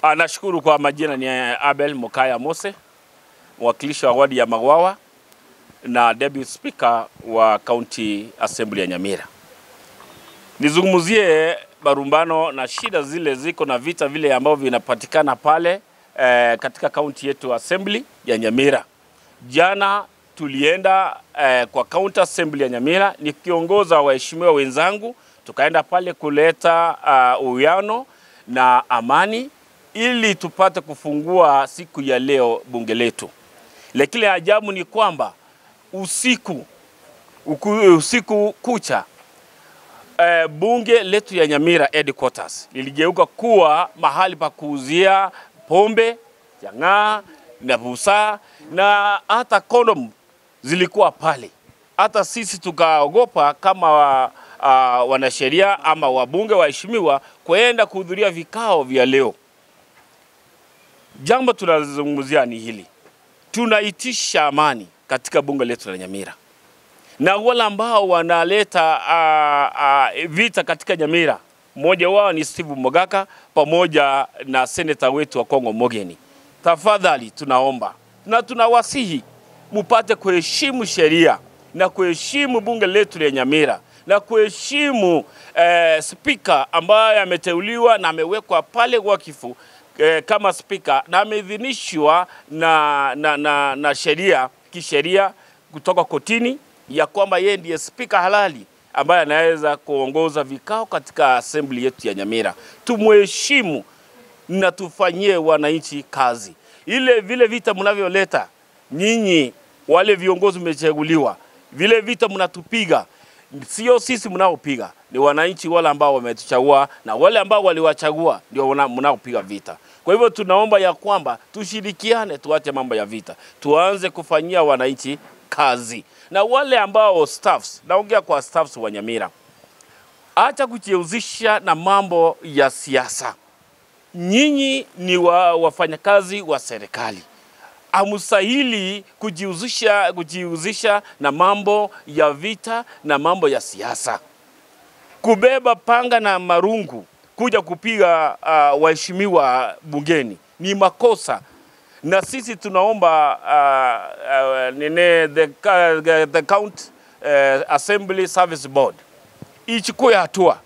Nashukuru. Kwa majina ni Abel Mokaya Mose, mwakilishi wa wadi ya Magwawa na deputy speaker wa County Assembly ya Nyamira. Nizungumzie barumbano na shida zile ziko na vita vile ambavyo vinapatikana pale katika county yetu Assembly ya Nyamira. Jana tulienda kwa County Assembly ya Nyamira nikiongoza waheshimiwa wenzangu, tukaenda pale kuleta uwiano na amani ili tupate kufungua siku ya leo bunge letu. Lakini ajabu ni kwamba usiku kucha bunge letu ya Nyamira headquarters liligeuka kuwa mahali pa kuuzia pombe, jang'aa na busaa, na hata kondom zilikuwa pale. Hata sisi tukaogopa kama wanasheria ama wabunge waheshimiwa kuenda kuhudhuria vikao vya leo. Jambo tunazungumzia ni hili. Tunaitisha amani katika bunge letu la Nyamira. Na wale ambao wanaleta vita katika Nyamira, mmoja wao ni Steve Mogaka pamoja na senator wetu wa Kongo Mogeni. Tafadhali tunaomba na tunawasihi mupate kuheshimu sheria na kuheshimu bunge letu la Nyamira na kuheshimu speaker ambaye ameteuliwa na amewekwa pale wakifu kama speaker na ameidhinishwa na kisheria kutoka kotini ya kwamba yeye ndiye speaker halali ambaye anaweza kuongoza vikao katika assembly yetu ya Nyamira. Tumheshimu na tufanyie wananchi kazi. Vile vita mnavyoleta nyinyi wale viongozi mmechaguliwa, vile vita mnatupiga, sio sisi mnaopiga, ni wananchi wale ambao wametuchagua na wale ambao waliwachagua ndio mnaopiga vita. Kwa hivyo tunaomba ya kwamba tushirikiane, tuache mambo ya vita, tuanze kufanyia wananchi kazi. Na wale ambao staffs, naongea kwa staffs wa Nyamira, acha kujihusisha na mambo ya siasa. Nyinyi ni wafanyakazi wa serikali. Hamstahili kujihusisha na mambo ya vita na mambo ya siasa. Kubeba panga na marungu kuja kupiga waheshimiwa bungeni ni makosa. Na sisi tunaomba the County Assembly Service Board ichukue hatua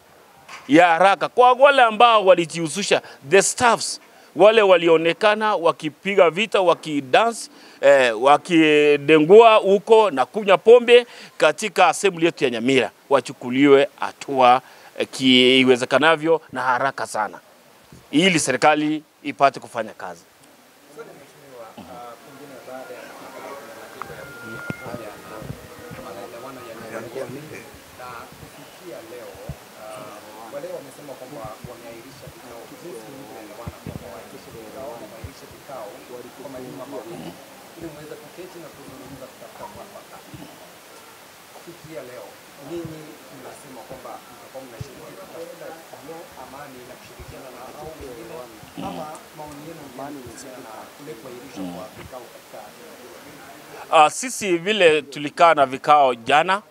ya haraka kwa wale ambao walijihusisha, the staffs wale walionekana wakipiga vita, wakidance, wakidengua huko na kunywa pombe katika assembly yetu ya Nyamira, wachukuliwe hatua iwezekanavyo na haraka sana ili serikali ipate kufanya kazi. Sisi vile tulikaa na vikao jana,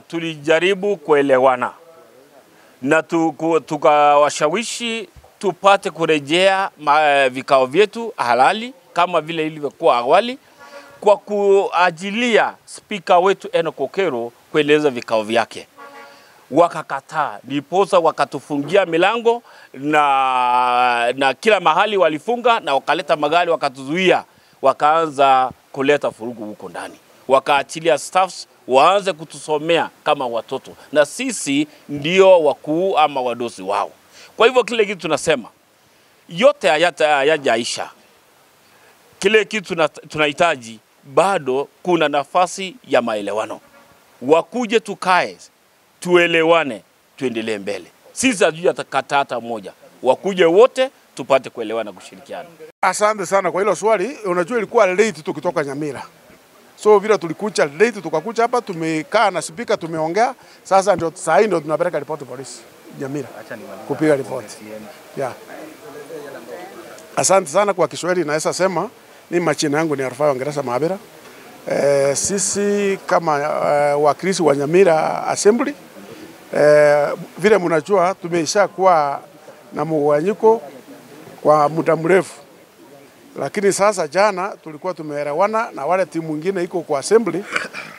tulijaribu kuelewana na tukawashawishi tupate kurejea vikao vyetu halali kama vile ilivyokuwa awali, kwa kuajilia speaker wetu Enoch Okero kueleza vikao vyake. Wakakataa, ndiposa wakatufungia milango na kila mahali walifunga, na wakaleta magari wakatuzuia, wakaanza kuleta furugu huko ndani. Wakaachilia staffs waanze kutusomea kama watoto, na sisi ndio wakuu ama wadosi wao. Kwa hivyo kile kitu tunasema yote hayajaisha. Kile kitu tunahitaji, bado kuna nafasi ya maelewano. Wakuje tukae, tuelewane, tuendelee mbele. Sisi hatujakata hata moja. Wakuje wote tupate kuelewana, kushirikiana. Asante sana kwa hilo swali. Unajua ilikuwa late tukitoka Nyamira. So vile tulikuja late tukakuja hapa, tumekaa na speaker, tumeongea. Sasa ndio saa hii ndio tunapeleka report polisi Nyamira kupiga report. Yeah. Asante sana kwa Kiswahili, naweza sema ni majina yangu ni Arfai Wangereza Mabera. Sisi kama wakilisi wa Nyamira Assembly, vile mnajua tumeisha kuwa na mgawanyiko kwa muda mrefu. Lakini sasa jana tulikuwa tumeelewana na wale timu nyingine iko kwa assembly,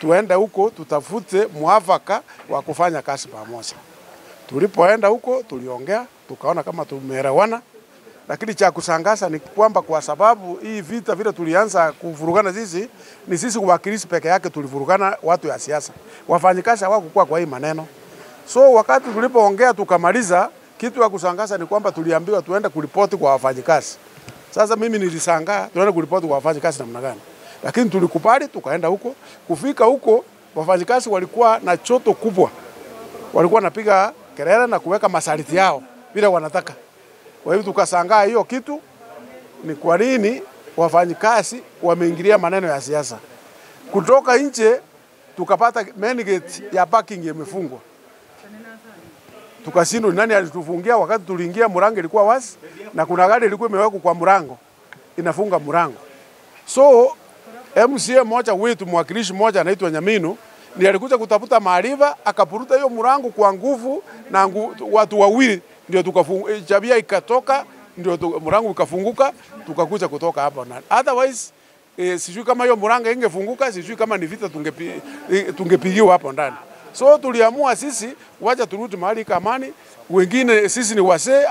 tuende huko tutafute mwafaka wa kufanya kazi pamoja. Tulipoenda huko tuliongea, tukaona kama tumeelewana. Lakini cha kusangaza ni kwamba kwa sababu hii vita vile tulianza kuvurugana sisi kuwakilishi peke yake tulivurugana watu ya siasa. Wafanyikazi hawakuwa kwa hii maneno. So wakati tulipoongea tukamaliza, kitu ya kusangaza ni kwamba tuliambiwa tuende kuripoti kwa wafanyikazi. Sasa mimi nilishangaa tuende kuripoti kwa wafanyikazi namna gani. Lakini tulikubali tukaenda huko. Kufika huko wafanyikazi walikuwa na choto kubwa. Walikuwa napiga kelele na kuweka masharti yao bila wanataka. Kwa hivyo tukasangaa hiyo kitu ni kwa nini wafanyikazi wameingilia maneno ya siasa. Kutoka nje tukapata main gate ya parking imefungwa. Tukashindwa nani alitufungia wakati tuliingia, mlango ilikuwa wazi na kuna gari ilikuwa imewekwa kwa mlango inafunga mlango. So MCA moja wetu, mwakilishi moja anaitwa Nyamino, ndiye alikuja kutafuta maarifa, akapuruta hiyo mlango kwa nguvu na watu wawili ndio tukafunga, chabia ikatoka, ndio mlango ukafunguka, tukakuja kutoka hapo na otherwise sijui kama hiyo mlango ingefunguka, sijui kama ni vita tungepigiwa hapo ndani. So tuliamua sisi wacha turudi mahali kamani, wengine sisi ni wazee,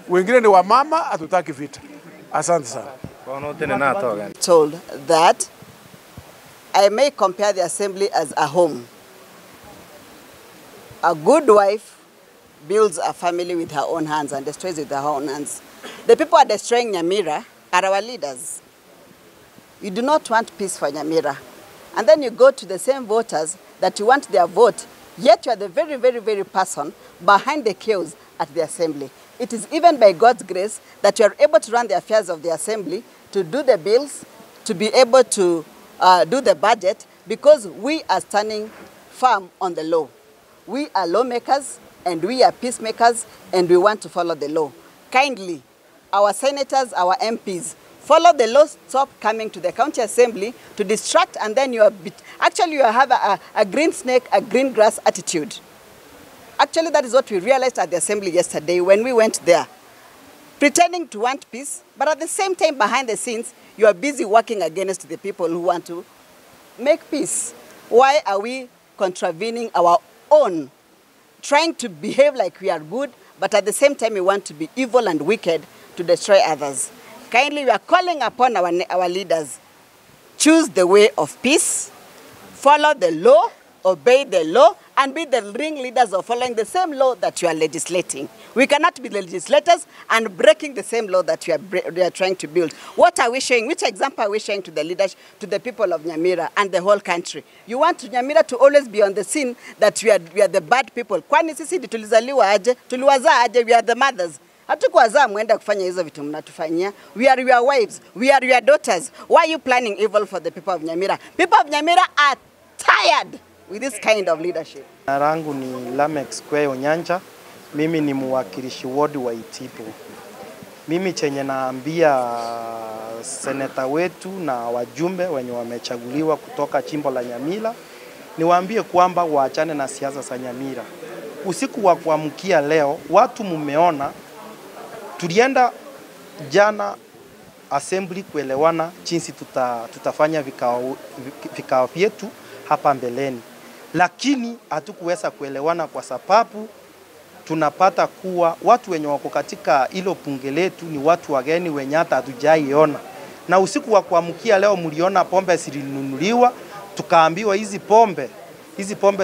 wengine ni wamama, hatutaki vita. Asante sana. Told that I may compare the assembly as a home. A good wife builds a family with her own hands and destroys with her own hands. The people are destroying Nyamira are our leaders. You do not want peace for Nyamira. And then you go to the same voters that you want their vote, yet you are the very, very, very person behind the chaos at the assembly. It is even by God's grace that you are able to run the affairs of the assembly, to do the bills, to be able to do the budget, because we are standing firm on the law. We are lawmakers and we are peacemakers and we want to follow the law. Kindly, our senators, our MPs, follow the law, stop coming to the county assembly to distract, and then you have a green snake, a green grass attitude. Actually, that is what we realized at the assembly yesterday when we went there. Pretending to want peace, but at the same time, behind the scenes, you are busy working against the people who want to make peace. Why are we contravening our own, trying to behave like we are good, but at the same time we want to be evil and wicked to destroy others? Kindly, we are calling upon our leaders. Choose the way of peace, follow the law, obey the law, and be the ringleaders of following the same law that you are legislating. We cannot be legislators and breaking the same law that we are trying to build. What are we showing? Which example are we showing to the leaders, to the people of Nyamira and the whole country? You want Nyamira to always be on the scene that we are the bad people. Kwani sisi tulizaliwa aje? Tuliwazaa aje? We are the mothers. Hatukuwazaa muenda kufanya hizo vitu mnatufanyia. We are your wives. We are your daughters. Why are you planning evil for the people of Nyamira? People of Nyamira are tired with this kind of leadership. Rangu ni Lameck Square Onyancha. Mimi ni mwakilishi ward wa Itipo. Mimi chenye naambia seneta wetu na wajumbe wenye wamechaguliwa kutoka jimbo la Nyamira, niwaambie kwamba waachane na siasa za Nyamira. Usiku wa kuamkia leo, watu mumeona, tulienda jana assembly kuelewana jinsi tutafanya vikao vyetu hapa mbeleni. Lakini hatukuweza kuelewana kwa sababu tunapata kuwa watu wenye wako katika hilo bunge letu ni watu wageni wenye hata hatujaiona. Na usiku wa kuamkia leo mliona pombe zilinunuliwa, tukaambiwa hizi pombe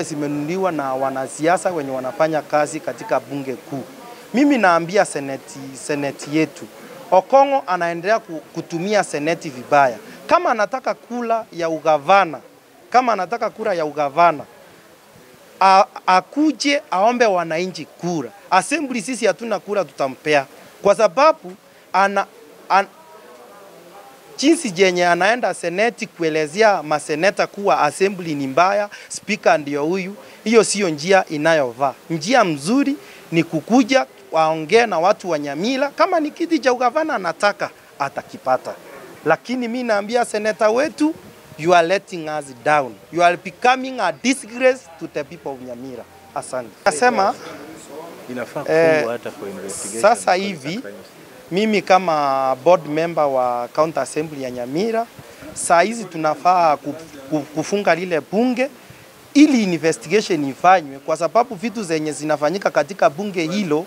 zimenunuliwa na wanasiasa wenye wanafanya kazi katika bunge kuu. Mimi naambia seneti yetu, Okongo anaendelea kutumia seneti vibaya. Kama anataka kula ya ugavana, akuje aombe wananchi kura. Assembly sisi hatuna kura tutampea. Kwa sababu jinsi jenye anaenda seneti kuelezea maseneta kuwa assembly ni mbaya, speaker ndio huyu, hiyo sio njia inayovaa. Njia mzuri ni kukuja waongee na watu wa Nyamira, kama ni kiti cha ugavana anataka atakipata. Lakini mimi naambia seneta wetu, you are letting us down. You are becoming a disgrace to the people of Nyamira. Asante. Nasema inafaa hata for investigation. Sasa hivi Mimi kama board member wa County Assembly ya Nyamira, saa hizi tunafaa kufunga lile bunge ili investigation ifanywe, kwa sababu vitu zenye zinafanyika katika bunge hilo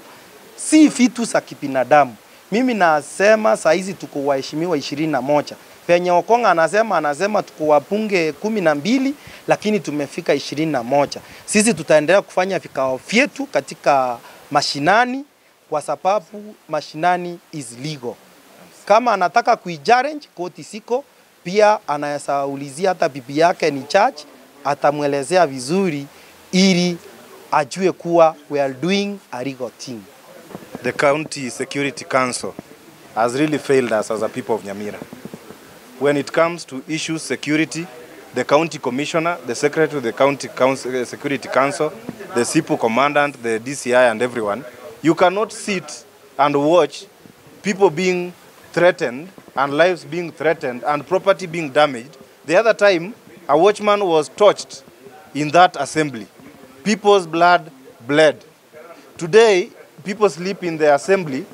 si vitu za kibinadamu. Mimi nasema saa hizi tuko waheshimiwa 21. Penye Okonga anasema tuko wabunge 12 lakini tumefika 21. Sisi tutaendelea kufanya vikao vyetu katika mashinani kwa sababu mashinani is legal. Kama anataka kuichallenge koti siko, pia anaweza ulizia hata bibi yake ni judge, atamwelezea vizuri ili ajue kuwa we are doing a legal thing. The County Security Council has really failed us as a people of Nyamira. When it comes to issues security, the county commissioner, the secretary of the county security council, the SIPU commandant, the DCI and everyone, you cannot sit and watch people being threatened and lives being threatened and property being damaged. The other time, a watchman was torched in that assembly. People's blood bled. Today, people sleep in the assembly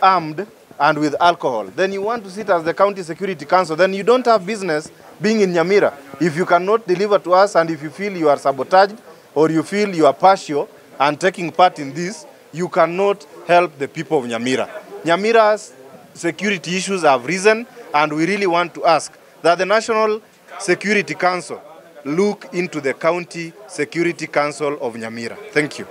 armed and with alcohol. Then you want to sit as the county security council, then you don't have business being in Nyamira. If you cannot deliver to us and if you feel you are sabotaged or you feel you are partial and taking part in this, you cannot help the people of Nyamira. Nyamira's security issues have risen and we really want to ask that the National Security Council look into the County Security Council of Nyamira. Thank you.